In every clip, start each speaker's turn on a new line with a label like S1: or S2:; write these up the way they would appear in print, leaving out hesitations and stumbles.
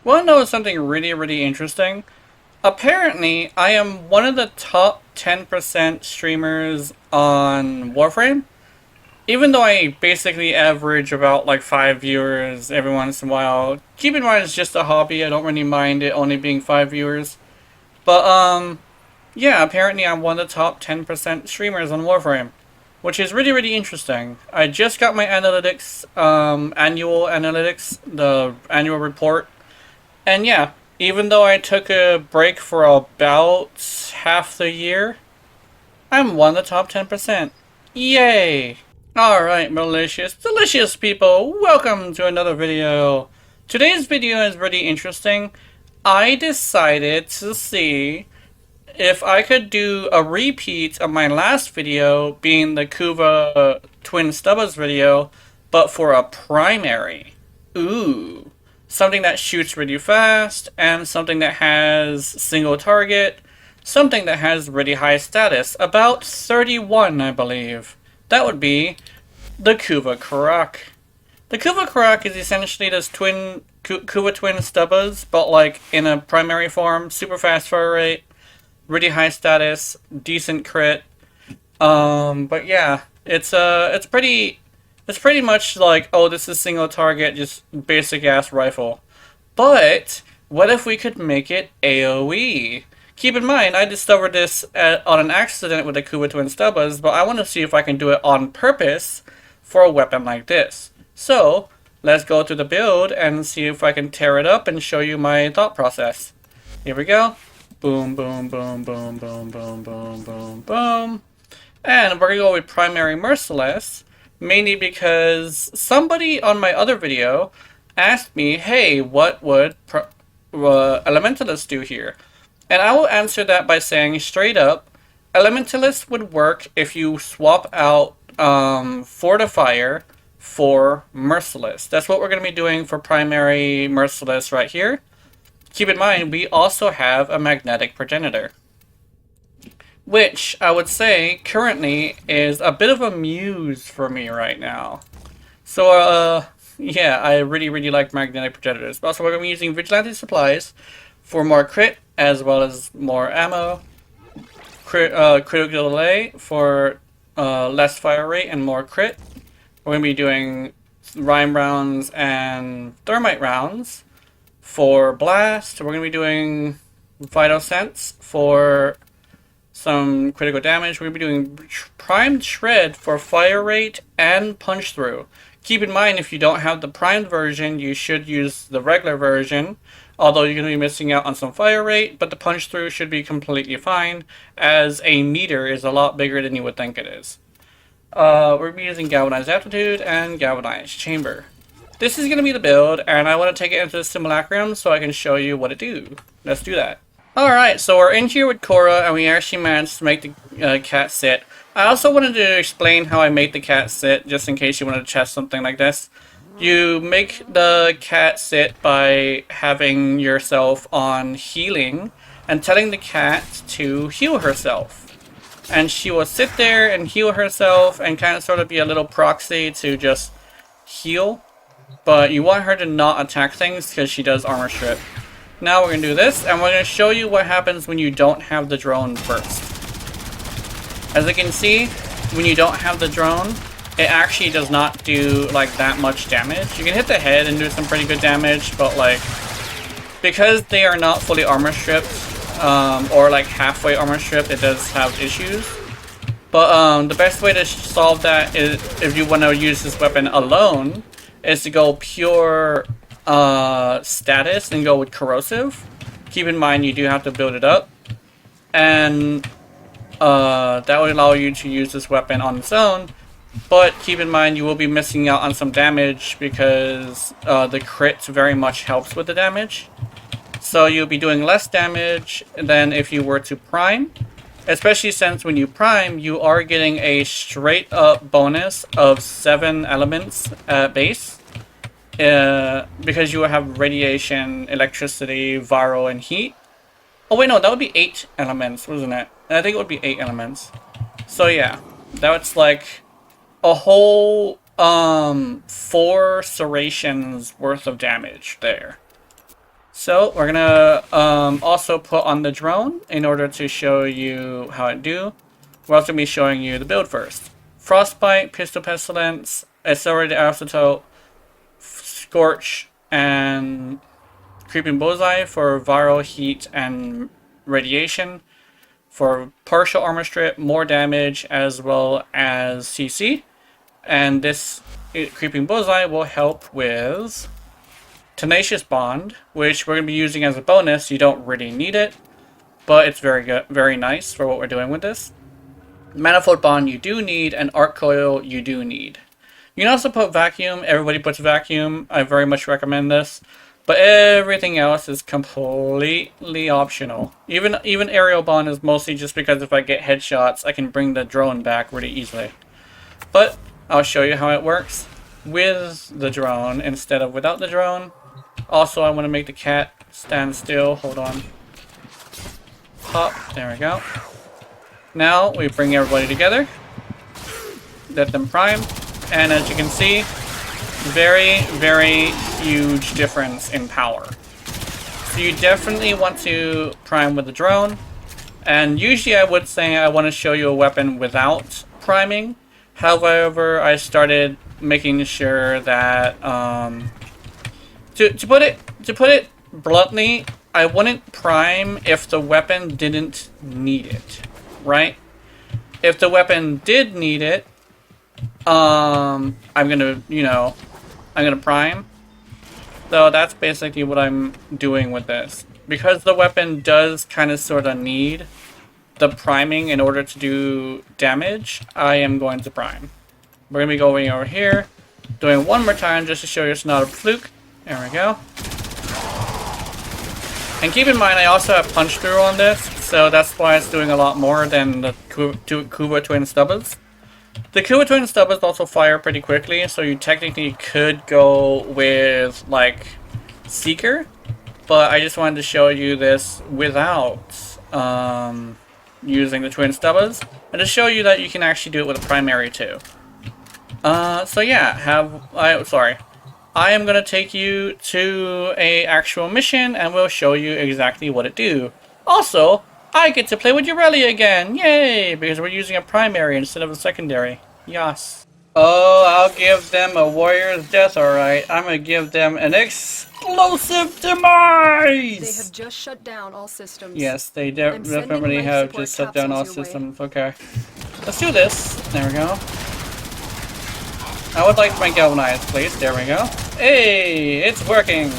S1: Want to know something really interesting? Apparently, I am one of the top 10% streamers on Warframe. Even though I basically average about like 5 viewers every once in a while. Keep in mind it's just a hobby, I don't really mind it only being 5 viewers. But, yeah, apparently I'm one of the top 10% streamers on Warframe. Which is really interesting. I just got my analytics, annual analytics, the annual report. And yeah, even though I took a break for about half the year, I'm one of the top 10%. Yay! Alright, malicious, delicious people, welcome to another video. Today's video is really interesting. I decided to see if I could do a repeat of my last video, being the Kuva Twin Stubbas video, but for a primary. Ooh. Something that shoots really fast, and something that has single target, something that has really high status, about 31 I believe. That would be the Kuva Karak. The Kuva Karak is essentially this Kuva Twin Stubbas, but like in a primary form, super fast fire rate, really high status, decent crit. But yeah, it's pretty much like, oh, this is single target, just basic ass rifle. But what if we could make it AoE? Keep in mind, I discovered this on an accident with the Kuva Twin Stubbas, but I want to see if I can do it on purpose for a weapon like this. So, let's go to the build and see if I can tear it up and show you my thought process. Here we go. Boom, boom, boom, boom, boom, boom, boom, boom, boom. And we're going to go with Primary Merciless, mainly because somebody on my other video asked me, hey, what would Elementalist do here? And I will answer that by saying straight up, Elementalist would work if you swap out Fortifier for Merciless. That's what we're going to be doing for Primary Merciless right here. Keep in mind, we also have a Magnetic Progenitor, which I would say currently is a bit of a muse for me right now. So, yeah, I really like Magnetic Progenitors. But also, we're going to be using Vigilante Supplies for more crit, as well as more ammo. Critical delay for less fire rate and more crit. We're going to be doing Rhyme rounds and Thermite rounds for blast. We're going to be doing Vital Sense for some critical damage. We're going to be doing Primed Shred for fire rate and punch through. Keep in mind, if you don't have the primed version, you should use the regular version, although you're going to be missing out on some fire rate, but the punch through should be completely fine, as a meter is a lot bigger than you would think it is. We're going to be using Galvanized Aptitude and Galvanized Chamber. This is going to be the build, and I want to take it into the Simulacrum so I can show you what it do. Let's do that. Alright, so we're in here with Cora, and we actually managed to make the cat sit. I also wanted to explain how I made the cat sit, just in case you wanted to test something like this. You make the cat sit by having yourself on healing, and telling the cat to heal herself. And she will sit there and heal herself, and kind of sort of be a little proxy to just heal. But you want her to not attack things, because she does armor strip. Now we're going to do this, and we're going to show you what happens when you don't have the drone first. As you can see, when you don't have the drone, it actually does not do like that much damage. You can hit the head and do some pretty good damage, but like, because they are not fully armor stripped, or like halfway armor stripped, it does have issues. But the best way to solve that is, if you want to use this weapon alone, is to go pure status and go with corrosive. Keep in mind, you do have to build it up, and that would allow you to use this weapon on its own. But keep in mind, you will be missing out on some damage, because the crit very much helps with the damage. So you'll be doing less damage than if you were to prime, especially since when you prime, you are getting a straight up bonus of 7 elements at base. Because you will have radiation, electricity, viral, and heat. Oh wait, no, that would be 8 elements, wasn't it? I think it would be 8 elements. So yeah, that's like a whole 4 serrations worth of damage there. So we're gonna also put on the drone in order to show you how it do. We're also gonna be showing you the build first. Frostbite, Pistol Pestilence, Accelerated Asymptote, Scorch, and Creeping Bullseye for viral heat and radiation. For partial armor strip, more damage, as well as CC. And this Creeping Bullseye will help with Tenacious Bond, which we're going to be using as a bonus. You don't really need it, but it's very good, very nice for what we're doing with this. Manifold Bond you do need, and Arc Coil you do need. You can also put Vacuum. Everybody puts Vacuum. I very much recommend this. But everything else is completely optional. Even Aerial Bond is mostly just because if I get headshots, I can bring the drone back really easily. But I'll show you how it works with the drone instead of without the drone. Also, I want to make the cat stand still. Hold on. Pop. There we go. Now we bring everybody together. Let them prime. And as you can see, very, very huge difference in power. So you definitely want to prime with the drone. And usually I would say I want to show you a weapon without priming. However, I started making sure that to put it bluntly, I wouldn't prime if the weapon didn't need it, right? If the weapon did need it, I'm gonna prime. So that's basically what I'm doing with this. Because the weapon does kind of sort of need the priming in order to do damage, I am going to prime. We're going to be going over here, doing one more time just to show you it's not a fluke. There we go. And keep in mind, I also have punch through on this, so that's why it's doing a lot more than the Kuva Twin Stubbers. The Kuva Twin Stubbers also fire pretty quickly, so you technically could go with, like, Seeker. But I just wanted to show you this without using the Twin Stubbers. And to show you that you can actually do it with a primary too. So yeah, I am gonna take you to a actual mission and we'll show you exactly what it do. Also, I get to play with Urelia again! Yay! Because we're using a primary instead of a secondary. Yes. Oh, I'll give them a warrior's death, alright. I'm gonna give them an explosive demise!
S2: They have just shut down all systems.
S1: Yes, they definitely have just shut down all systems. Okay. Let's do this. There we go. I would like my galvanized, please. There we go. Hey, it's working!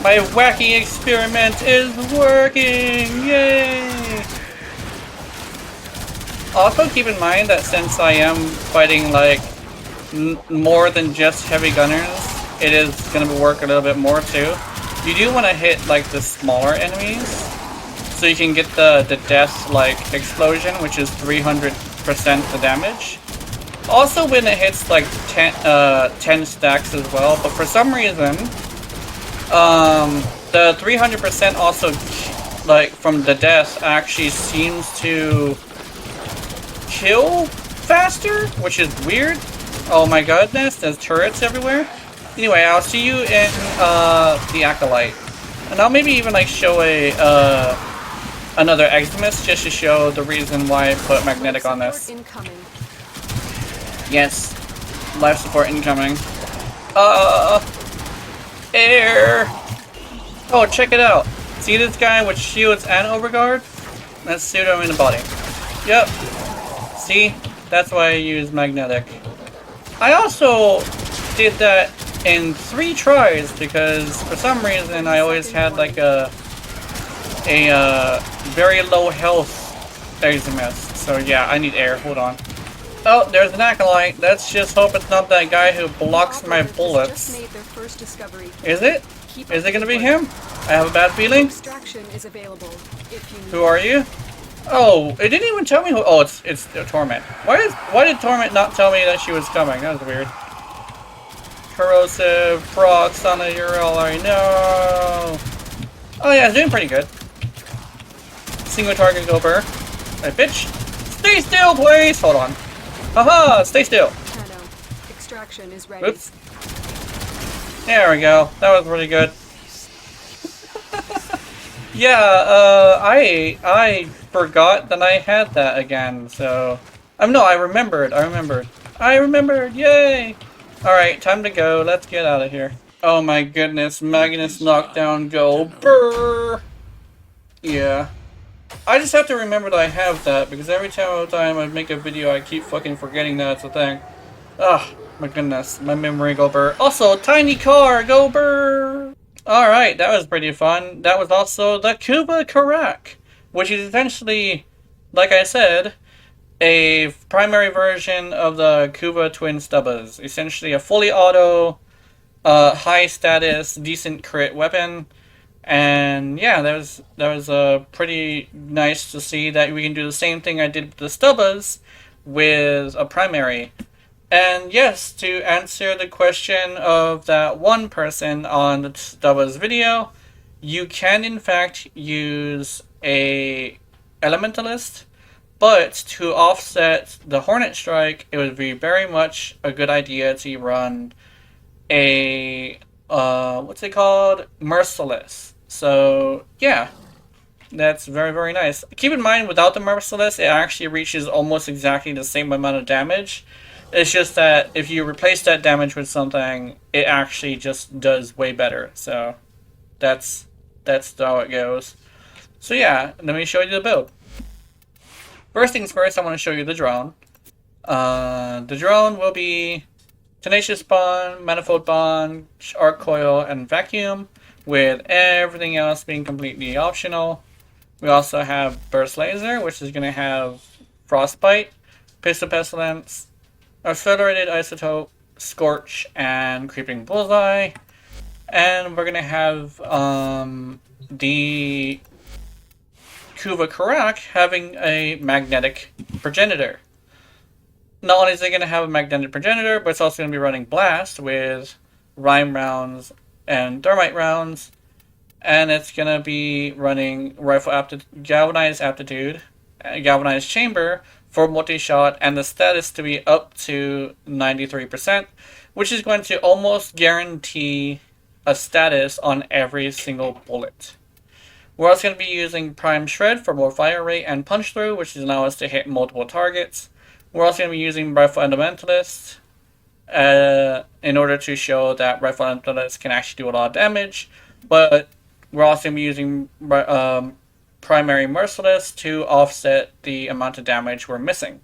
S1: My wacky experiment is working! Yay! Also, keep in mind that since I am fighting, like, more than just heavy gunners, it is going to work a little bit more, too. You do want to hit, like, the smaller enemies, so you can get the death, like, explosion, which is 300% the damage. Also, when it hits, like, 10 stacks as well, but for some reason, the 300% also, like, from the death actually seems to kill faster, which is weird. Oh my goodness, there's turrets everywhere. Anyway, I'll see you in the Acolyte. And I'll maybe even, like, show a another Eximus just to show the reason why I put magnetic on this. Yes. Life support incoming. Air! Oh, check it out. See this guy with shields and overguard? Let's shoot him in the body. Yep. See? That's why I use magnetic. I also did that in 3 tries because for some reason I always had like a very low health Eximus. So yeah, I need air. Hold on. Oh, there's an Acolyte. Let's just hope it's not that guy who blocks my bullets. Is it? Is it gonna be him? I have a bad feeling. Who are you? Oh, it didn't even tell me who. Oh, it's Torment. Why did Torment not tell me that she was coming? That was weird. Corrosive procs on a Urelia. No. Oh yeah, it's doing pretty good. Single target go burr. Hey, bitch. Stay still, please. Hold on. Haha, stay still.
S2: Extraction is ready.
S1: Oops. There we go. That was really good. Yeah, I forgot that I had that again, so... no, I remembered, I remembered, yay! Alright, time to go, let's get out of here. Oh my goodness, Magnus knockdown go, brrr! Yeah. I just have to remember that I have that, because every time I make a video, I keep fucking forgetting that it's a thing. Ah, my goodness, my memory go brr. Also, tiny car, go brr! Alright, that was pretty fun. That was also the Kuva Karak, which is essentially, like I said, a primary version of the Kuva Twin Stubbas. Essentially a fully auto, high status, decent crit weapon. And yeah, that was pretty nice to see that we can do the same thing I did with the Stubbas with a primary. And yes, to answer the question of that one person on the Stubbas video, you can in fact use a Elementalist, but to offset the Hornet Strike, it would be very much a good idea to run a, what's it called? Merciless. So, yeah, that's very, very nice. Keep in mind, without the Merciless, it actually reaches almost exactly the same amount of damage. It's just that if you replace that damage with something, it actually just does way better. So, that's how it goes. So yeah, let me show you the build. First things first, I want to show you the drone. The drone will be Tenacious Bond, Manifold Bond, Arc Coil, and Vacuum, with everything else being completely optional. We also have Burst Laser, which is going to have Frostbite, Pistol Pestilence, Accelerated Isotope, Scorch, and Creeping Bullseye. And we're going to have the Kuva Karak having a magnetic progenitor. Not only is it going to have a magnetic progenitor, but it's also going to be running Blast with Rhyme rounds and Thermite rounds. And it's going to be running Galvanized Aptitude, Galvanized Chamber for multi-shot, and the status to be up to 93%, which is going to almost guarantee a status on every single bullet. We're also going to be using Prime Shred for more fire rate and punch through, which is allow us to hit multiple targets. We're also going to be using Rifle Elementalist in order to show that Rifle Elementalist can actually do a lot of damage, but we're also going to be using Primary Merciless to offset the amount of damage we're missing.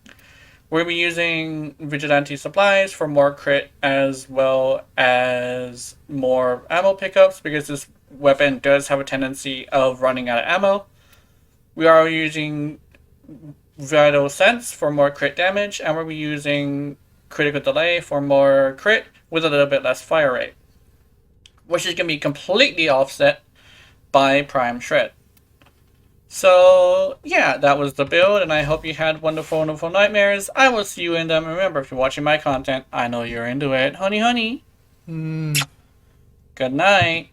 S1: We're going to be using Vigilante Supplies for more crit as well as more ammo pickups, because this weapon does have a tendency of running out of ammo. We are using Vital Sense for more crit damage, and we'll be using Critical Delay for more crit with a little bit less fire rate, which is going to be completely offset by Prime Shred. So, yeah, that was the build, and I hope you had wonderful, wonderful nightmares. I will see you in them. Remember, if you're watching my content, I know you're into it. Honey, honey. Good night.